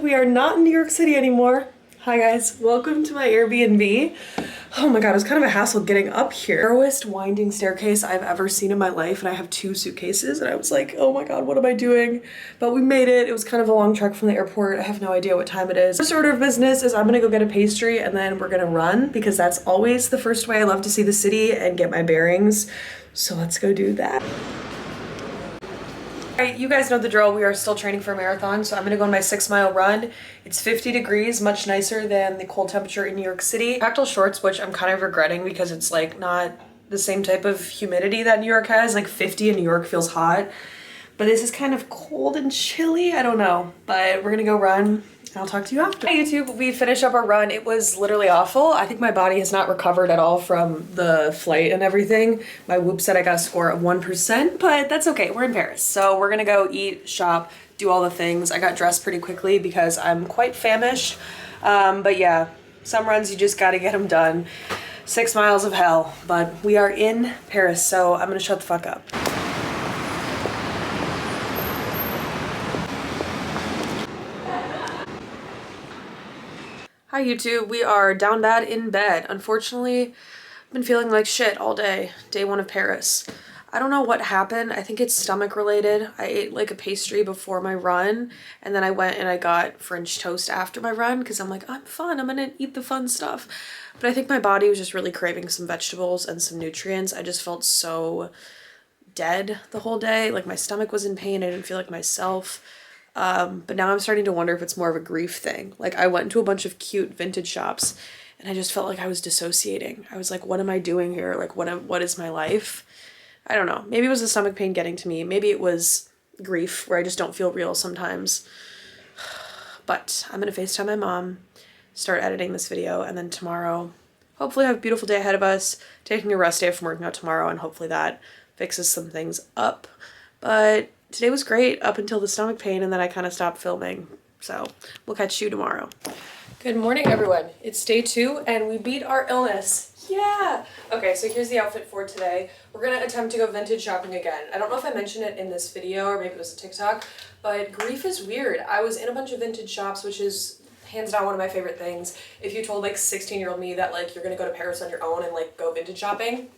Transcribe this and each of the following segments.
We are not in New York City anymore. Hi guys, welcome to my Airbnb. Oh my god, it was kind of a hassle getting up here. Narrowest winding staircase I've ever seen in my life, and I have 2 suitcases, and I was like, oh my god, what am I doing? But we made it. It was kind of a long trek from the airport. I have no idea what time it is. First order of business is I'm gonna go get a pastry, and then we're gonna run, because that's always the first way I love to see the city and get my bearings. So let's go do that. Alright, you guys know the drill. We are still training for a marathon, so I'm gonna go on my 6-mile run. It's 50 degrees, much nicer than the cold temperature in New York City. Tactile shorts, which I'm kind of regretting because it's like not the same type of humidity that New York has. Like 50 in New York feels hot, but this is kind of cold and chilly. I don't know, but we're gonna go run. I'll talk to you after. Hi YouTube, we finished up our run. It was literally awful. I think my body has not recovered at all from the flight and everything. My Whoop said I got a score of 1%, but that's okay. We're in Paris. So we're gonna go eat, shop, do all the things. I got dressed pretty quickly because I'm quite famished. But yeah, some runs you just gotta get them done. 6 miles of hell, but we are in Paris, so I'm gonna shut the fuck up. Hi YouTube, we are down bad in bed. Unfortunately, I've been feeling like shit all day. Day 1 of Paris. I don't know what happened. I think it's stomach related. I ate like a pastry before my run, and then I went and I got French toast after my run because I'm like, I'm fun, I'm gonna eat the fun stuff. But I think my body was just really craving some vegetables and some nutrients. I just felt so dead the whole day. Like my stomach was in pain. I didn't feel like myself. But now I'm starting to wonder if it's more of a grief thing. Like I went into a bunch of cute vintage shops and I just felt like I was dissociating. I was like, what am I doing here? Like what is my life? I don't know. Maybe it was the stomach pain getting to me. Maybe it was grief where I just don't feel real sometimes. But I'm gonna FaceTime my mom, start editing this video, and then tomorrow, hopefully I have a beautiful day ahead of us, taking a rest day from working out tomorrow, and hopefully that fixes some things up. But today was great up until the stomach pain, and then I kind of stopped filming. So we'll catch you tomorrow. Good morning, everyone. It's day 2 and we beat our illness. Yeah. Okay, so here's the outfit for today. We're gonna attempt to go vintage shopping again. I don't know if I mentioned it in this video or maybe it was a TikTok, but grief is weird. I was in a bunch of vintage shops, which is hands down one of my favorite things. If you told like 16-year-old me that like you're gonna go to Paris on your own and like go vintage shopping,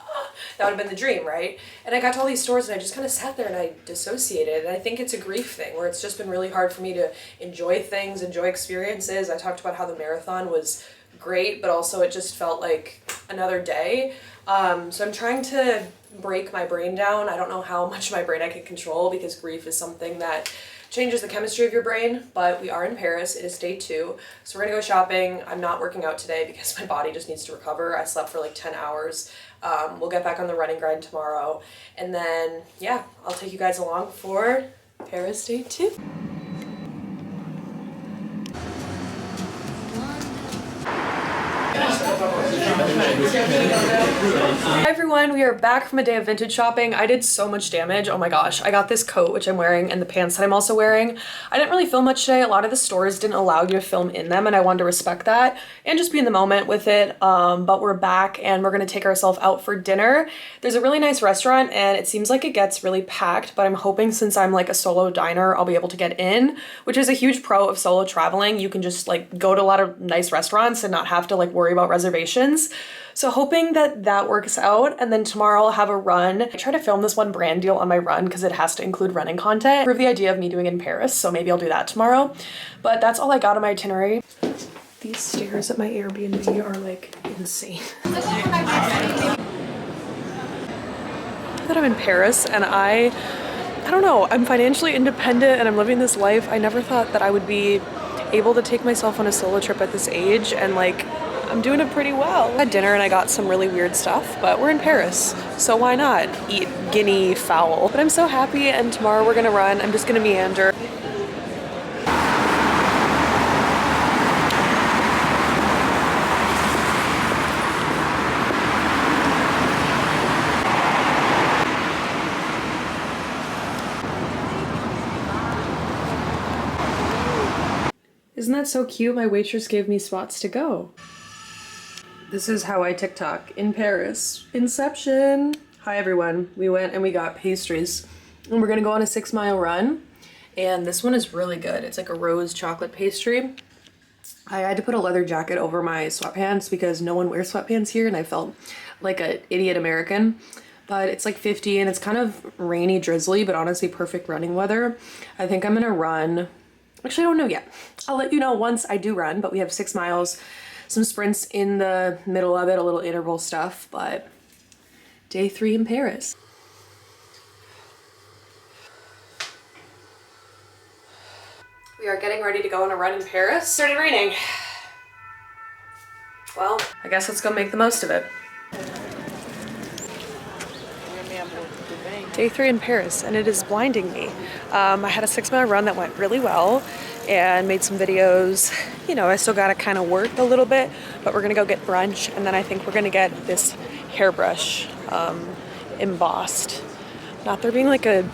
that would have been the dream, right? And I got to all these stores and I just kind of sat there and I dissociated. And I think it's a grief thing where it's just been really hard for me to enjoy things, enjoy experiences. I talked about how the marathon was great, but also it just felt like another day. So I'm trying to break my brain down. I don't know how much my brain I can control because grief is something that changes the chemistry of your brain, but we are in Paris. It is day 2, so we're gonna go shopping. I'm not working out today because my body just needs to recover. I slept for like 10 hours. We'll get back on the running grind tomorrow, and then yeah, I'll take you guys along for Paris day 2. Hi everyone, we are back from a day of vintage shopping. I did so much damage. Oh my gosh. I got this coat, which I'm wearing, and the pants that I'm also wearing. I didn't really film much today. A lot of the stores didn't allow you to film in them, and I wanted to respect that and just be in the moment with it. But we're back and we're gonna take ourselves out for dinner. There's a really nice restaurant and it seems like it gets really packed, but I'm hoping since I'm like a solo diner, I'll be able to get in, which is a huge pro of solo traveling. You can just like go to a lot of nice restaurants and not have to like worry about reservations. So hoping that that works out, and then tomorrow I'll have a run. I try to film this one brand deal on my run because it has to include running content. Prove the idea of me doing it in Paris, so maybe I'll do that tomorrow. But that's all I got on my itinerary. These stairs at my Airbnb are like insane. That I'm in Paris and I don't know, I'm financially independent and I'm living this life. I never thought that I would be able to take myself on a solo trip at this age, and like I'm doing it pretty well. I had dinner and I got some really weird stuff, but we're in Paris, so why not eat guinea fowl? But I'm so happy, and tomorrow we're gonna run. I'm just gonna meander. Isn't that so cute? My waitress gave me spots to go. This is how I TikTok in Paris. Inception. Hi everyone. We went and we got pastries and we're gonna go on a 6-mile run. And this one is really good. It's like a rose chocolate pastry. I had to put a leather jacket over my sweatpants because no one wears sweatpants here and I felt like an idiot American. But it's like 50 and it's kind of rainy, drizzly, but honestly perfect running weather. I think I'm gonna run. Actually, I don't know yet. I'll let you know once I do run, but we have 6 miles, some sprints in the middle of it, a little interval stuff, but day 3 in Paris. We are getting ready to go on a run in Paris. It started raining. Well, I guess let's go make the most of it. Day 3 in Paris, and it is blinding me. I had a 6-mile run that went really well and made some videos. You know, I still gotta kind of work a little bit, but we're gonna go get brunch, and then I think we're gonna get this hairbrush embossed. Not there being like a,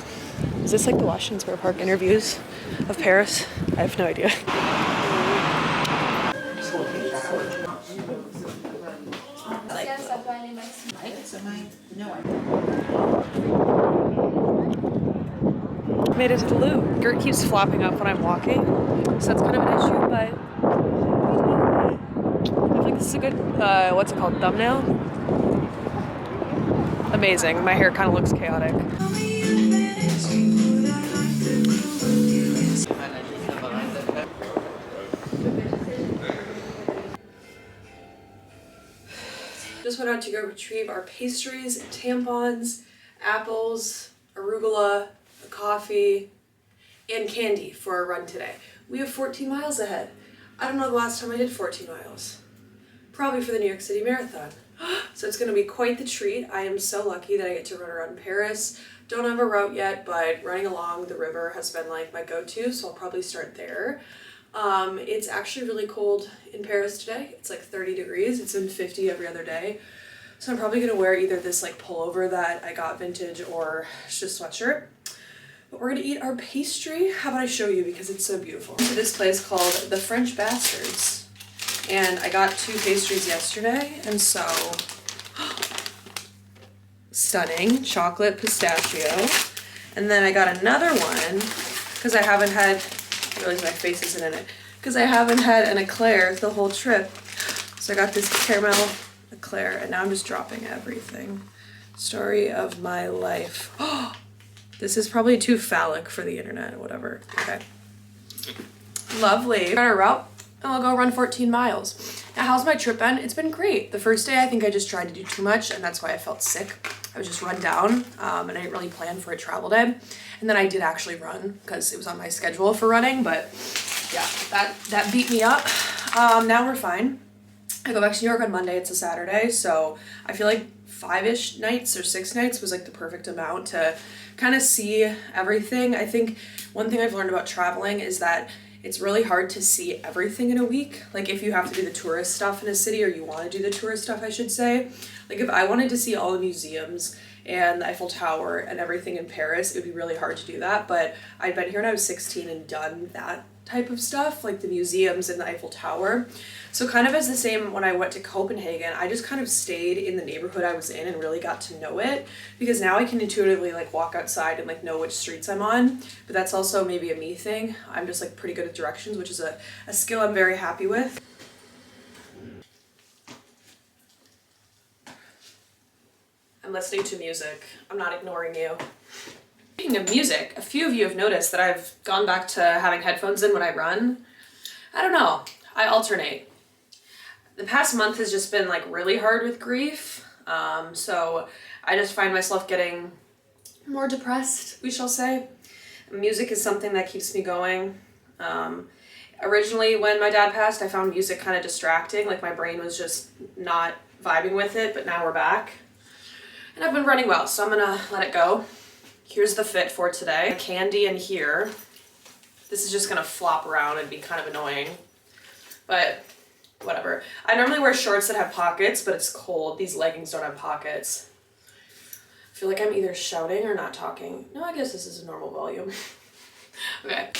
is this like the Washington Square Park interviews of Paris? I have no idea. Made it to the Louvre. Gert keeps flopping up when I'm walking, so that's kind of an issue, but I think this is a good, what's it called, thumbnail? Amazing. My hair kind of looks chaotic. Just went out to go retrieve our pastries, tampons, apples, arugula, a coffee, and candy for our run today. We have 14 miles ahead. I don't know the last time I did 14 miles. Probably for the New York City Marathon. So it's gonna be quite the treat. I am so lucky that I get to run around Paris. Don't have a route yet, but running along the river has been like my go-to, so I'll probably start there. It's actually really cold in Paris today. It's like 30 degrees. It's been 50 every other day. So I'm probably gonna wear either this like pullover that I got vintage or just sweatshirt. But we're gonna eat our pastry. How about I show you because it's so beautiful. So this place called the French Bastards. And I got 2 pastries yesterday, and so stunning chocolate pistachio. And then I got another one because I haven't had, I realize my face isn't in it, because I haven't had an eclair the whole trip. So I got this caramel eclair, and now I'm just dropping everything. Story of my life. Oh, this is probably too phallic for the internet or whatever. Okay. Lovely. Got our route, and we'll go run 14 miles. Now, how's my trip been? It's been great. The first day, I think I just tried to do too much, and that's why I felt sick. I was just run down, and I didn't really plan for a travel day. And then I did actually run, because it was on my schedule for running, but yeah, that beat me up. Now we're fine. I go back to New York on Monday. It's a Saturday, so I feel like 5-ish nights or 6 nights was like the perfect amount to kind of see everything. I think one thing I've learned about traveling is that it's really hard to see everything in a week. Like if you have to do the tourist stuff in a city, or you want to do the tourist stuff, I should say. Like if I wanted to see all the museums and the Eiffel Tower and everything in Paris, it would be really hard to do that. But I'd been here when I was 16 and done that type of stuff, like the museums and the Eiffel Tower. So kind of as the same when I went to Copenhagen, I just kind of stayed in the neighborhood I was in and really got to know it, because now I can intuitively like walk outside and like know which streets I'm on. But that's also maybe a me thing. I'm just like pretty good at directions, which is a skill I'm very happy with. I'm listening to music. I'm not ignoring you. Speaking of music, a few of you have noticed that I've gone back to having headphones in when I run. I don't know. I alternate. The past month has just been like really hard with grief. So I just find myself getting more depressed, we shall say. Music is something that keeps me going. Originally when my dad passed, I found music kind of distracting. Like my brain was just not vibing with it, but now we're back. And I've been running well, so I'm gonna let it go. Here's the fit for today. Candy in here. This is just gonna flop around and be kind of annoying, but whatever. I normally wear shorts that have pockets, but it's cold. These leggings don't have pockets. I feel like I'm either shouting or not talking. No, I guess this is a normal volume. Okay,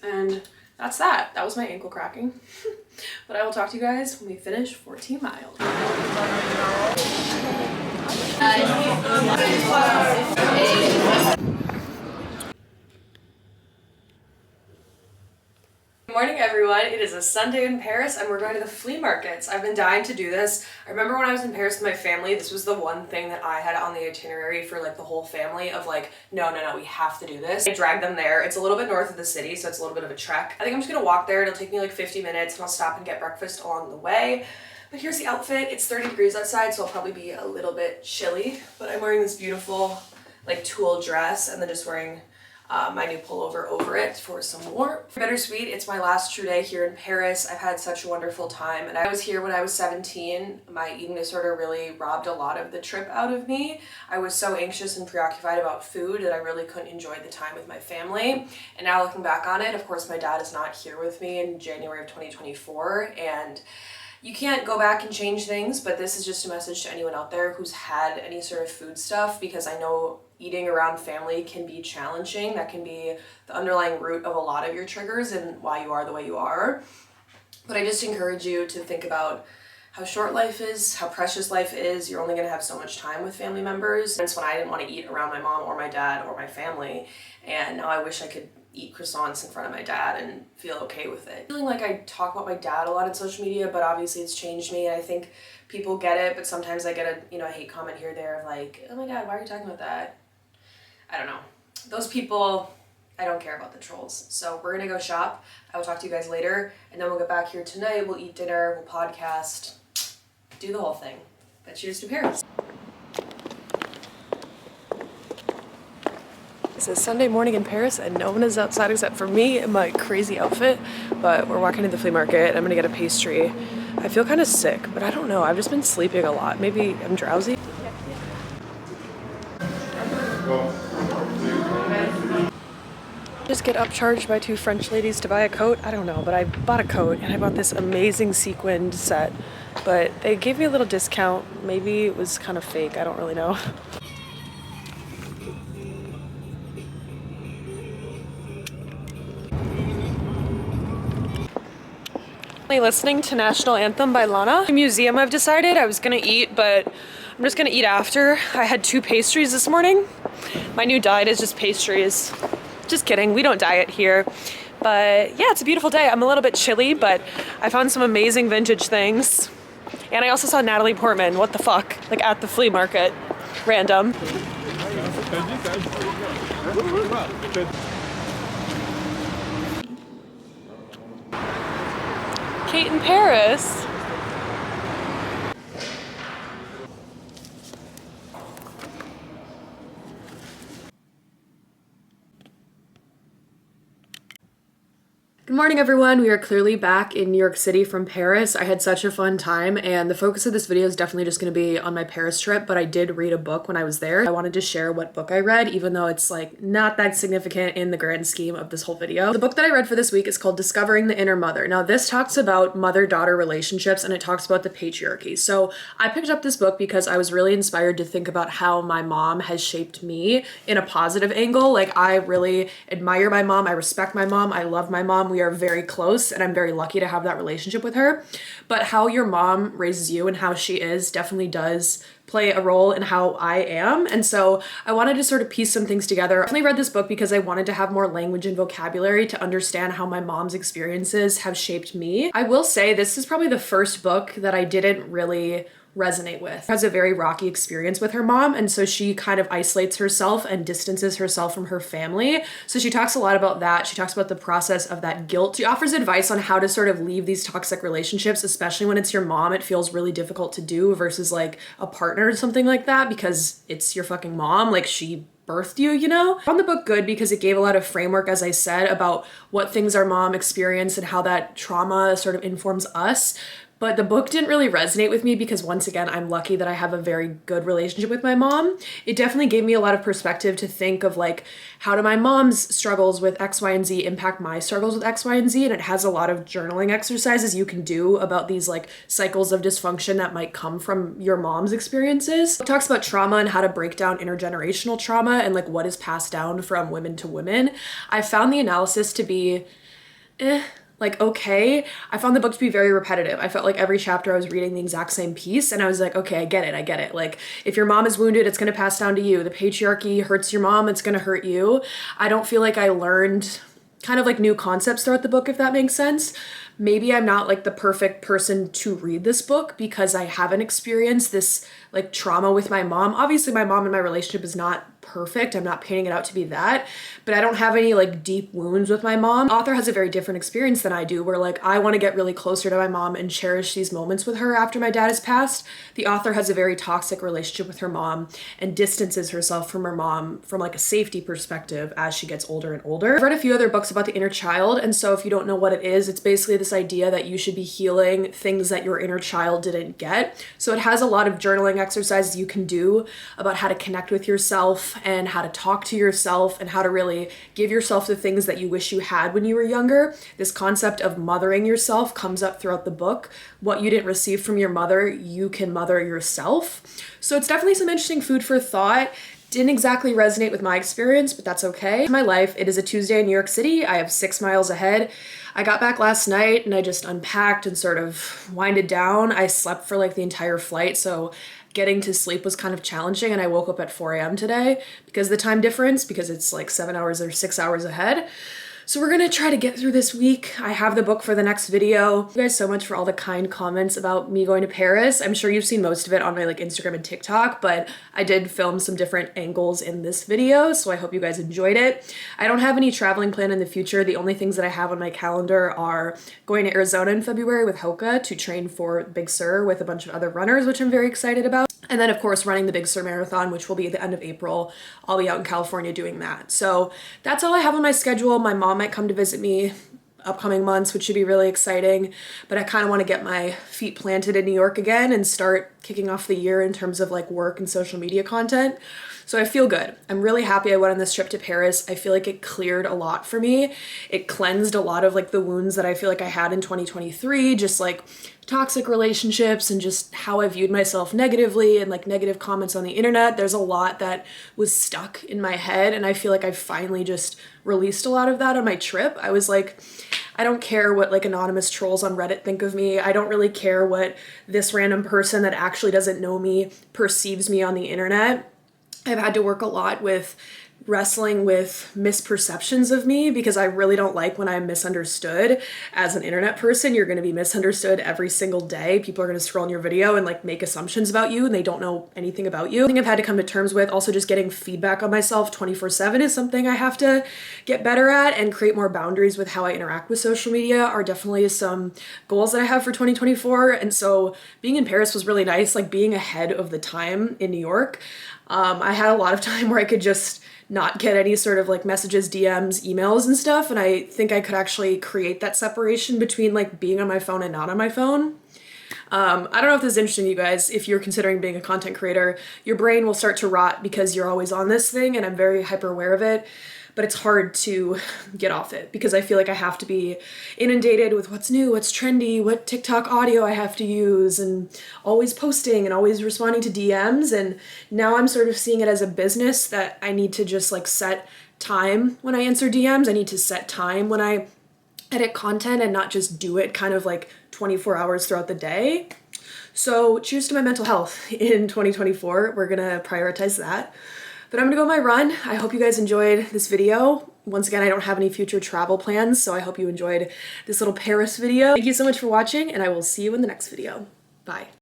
and that's that. That was my ankle cracking. But I will talk to you guys when we finish 14 miles. Good morning, everyone. It is a Sunday in Paris and we're going to the flea markets. I've been dying to do this. I remember when I was in Paris with my family, this was the one thing that I had on the itinerary for like the whole family of like, no, we have to do this. I dragged them there. It's a little bit north of the city, so it's a little bit of a trek. I think I'm just gonna walk there. It'll take me like 50 minutes and I'll stop and get breakfast along the way. But here's the outfit. It's 30 degrees outside, so I'll probably be a little bit chilly, but I'm wearing this beautiful like tulle dress and then just wearing my new pullover over it for some warmth. Bittersweet, it's my last true day here in Paris. I've had such a wonderful time, and I was here when I was 17. My eating disorder really robbed a lot of the trip out of me. I was so anxious and preoccupied about food that I really couldn't enjoy the time with my family. And now looking back on it, of course my dad is not here with me in January of 2024, and you can't go back and change things, but this is just a message to anyone out there who's had any sort of food stuff, because I know eating around family can be challenging. That can be the underlying root of a lot of your triggers and why you are the way you are. But I just encourage you to think about how short life is, how precious life is. You're only gonna have so much time with family members. That's when I didn't want to eat around my mom or my dad or my family, and now I wish I could eat croissants in front of my dad and feel okay with it. Feeling like I talk about my dad a lot on social media, but obviously it's changed me, and I think people get it, but sometimes I get a hate comment here or there of like, oh my god, why are you talking about that? I don't know. Those people, I don't care about the trolls. So we're gonna go shop. I will talk to you guys later, and then we'll get back here tonight. We'll eat dinner, we'll podcast, do the whole thing. But cheers to Paris. It's a Sunday morning in Paris and no one is outside except for me in my crazy outfit, but we're walking to the flea market. I'm gonna get a pastry. I feel kind of sick, but I don't know. I've just been sleeping a lot. Maybe I'm drowsy. Just get upcharged by two French ladies to buy a coat. I don't know, but I bought a coat and I bought this amazing sequined set, but they gave me a little discount. Maybe it was kind of fake. I don't really know. Listening to National Anthem by Lana. The museum, I've decided I was gonna eat, but I'm just gonna eat after. I had 2 pastries this morning. My new diet is just pastries. Just kidding, we don't diet here. But yeah, it's a beautiful day. I'm a little bit chilly, but I found some amazing vintage things. And I also saw Natalie Portman, what the fuck, like at the flea market. Random. Kate in Paris. Good morning, everyone. We are clearly back in New York City from Paris. I had such a fun time, and the focus of this video is definitely just going to be on my Paris trip, but I did read a book when I was there. I wanted to share what book I read, even though it's like not that significant in the grand scheme of this whole video. The book that I read for this week is called Discovering the Inner Mother. Now, this talks about mother-daughter relationships, and it talks about the patriarchy. So I picked up this book because I was really inspired to think about how my mom has shaped me in a positive angle. Like, I really admire my mom. I respect my mom. I love my mom. We are very close and I'm very lucky to have that relationship with her. But how your mom raises you and how she is definitely does play a role in how I am. And so I wanted to sort of piece some things together. I definitely read this book because I wanted to have more language and vocabulary to understand how my mom's experiences have shaped me. I will say this is probably the first book that I didn't really resonate with. She has a very rocky experience with her mom, and so she kind of isolates herself and distances herself from her family. So she talks a lot about that. She talks about the process of that guilt. She offers advice on how to sort of leave these toxic relationships, especially when it's your mom. It feels really difficult to do versus like a partner or something like that, because it's your fucking mom. Like, she birthed you, you know? I found the book good because it gave a lot of framework, as I said, about what things our mom experienced and how that trauma sort of informs us. But the book didn't really resonate with me because, once again, I'm lucky that I have a very good relationship with my mom. It definitely gave me a lot of perspective to think of like, how do my mom's struggles with X, Y, and Z impact my struggles with X, Y, and Z? And it has a lot of journaling exercises you can do about these like cycles of dysfunction that might come from your mom's experiences. It talks about trauma and how to break down intergenerational trauma and like what is passed down from women to women. I found the analysis to be like, okay. I found the book to be very repetitive. I felt like every chapter I was reading the exact same piece, and I was like, okay, I get it. Like, if your mom is wounded, it's gonna pass down to you. The patriarchy hurts your mom, it's gonna hurt you. I don't feel like I learned kind of like new concepts throughout the book, if that makes sense. Maybe I'm not like the perfect person to read this book because I haven't experienced this like trauma with my mom. Obviously, my mom and my relationship is not perfect. I'm not painting it out to be that, but I don't have any like deep wounds with my mom. The author has a very different experience than I do, where like I want to get really closer to my mom and cherish these moments with her after my dad has passed. The author has a very toxic relationship with her mom and distances herself from her mom from like a safety perspective as she gets older and older. I've read a few other books about the inner child, and so if you don't know what it is, it's basically this idea that you should be healing things that your inner child didn't get. So it has a lot of journaling exercises you can do about how to connect with yourself and how to talk to yourself and how to really give yourself the things that you wish you had when you were younger. This concept of mothering yourself comes up throughout the book. What you didn't receive from your mother, you can mother yourself. So it's definitely some interesting food for thought. Didn't exactly resonate with my experience, but that's okay. My life, it is a Tuesday in New York City. I have 6 miles ahead. I got back last night and I just unpacked and sort of winded down. I slept for like the entire flight, so getting to sleep was kind of challenging, and I woke up at 4 a.m. today because of the time difference, because it's like 7 hours or 6 hours ahead. So we're gonna try to get through this week. I have the book for the next video. Thank you guys so much for all the kind comments about me going to Paris. I'm sure you've seen most of it on my like Instagram and TikTok, but I did film some different angles in this video, so I hope you guys enjoyed it. I don't have any traveling plan in the future. The only things that I have on my calendar are going to Arizona in February with Hoka to train for Big Sur with a bunch of other runners, which I'm very excited about. And then of course running the Big Sur Marathon, which will be at the end of April. I'll be out in California doing that. So that's all I have on my schedule. My mom might come to visit me upcoming months, which should be really exciting, but I kind of want to get my feet planted in New York again and start kicking off the year in terms of like work and social media content. So I feel good. I'm really happy I went on this trip to Paris. I feel like it cleared a lot for me. It cleansed a lot of like the wounds that I feel like I had in 2023, just like toxic relationships and just how I viewed myself negatively and like negative comments on the internet. There's a lot that was stuck in my head, and I feel like I finally just released a lot of that on my trip. I was like, I don't care what like anonymous trolls on Reddit think of me. I don't really care what this random person that actually doesn't know me perceives me on the internet. I've had to work a lot with wrestling with misperceptions of me because I really don't like when I'm misunderstood. As an internet person, you're going to be misunderstood every single day. People are going to scroll in your video and like make assumptions about you and they don't know anything about you. I think I've had to come to terms with also just getting feedback on myself 24/7 is something I have to get better at, and create more boundaries with how I interact with social media are definitely some goals that I have for 2024. And so being in Paris was really nice, like being ahead of the time in New York. I had a lot of time where I could just not get any sort of like messages, DMs, emails and stuff. And I think I could actually create that separation between like being on my phone and not on my phone. I don't know if this is interesting to you guys. If you're considering being a content creator, your brain will start to rot because you're always on this thing, and I'm very hyper aware of it. But it's hard to get off it because I feel like I have to be inundated with what's new, what's trendy, what TikTok audio I have to use, and always posting and always responding to DMs. And now I'm sort of seeing it as a business that I need to just like set time when I answer DMs. I need to set time when I edit content and not just do it kind of like 24 hours throughout the day. So cheers to my mental health in 2024. We're gonna prioritize that. But I'm gonna go on my run. I hope you guys enjoyed this video. Once again, I don't have any future travel plans, so I hope you enjoyed this little Paris video. Thank you so much for watching, and I will see you in the next video. Bye.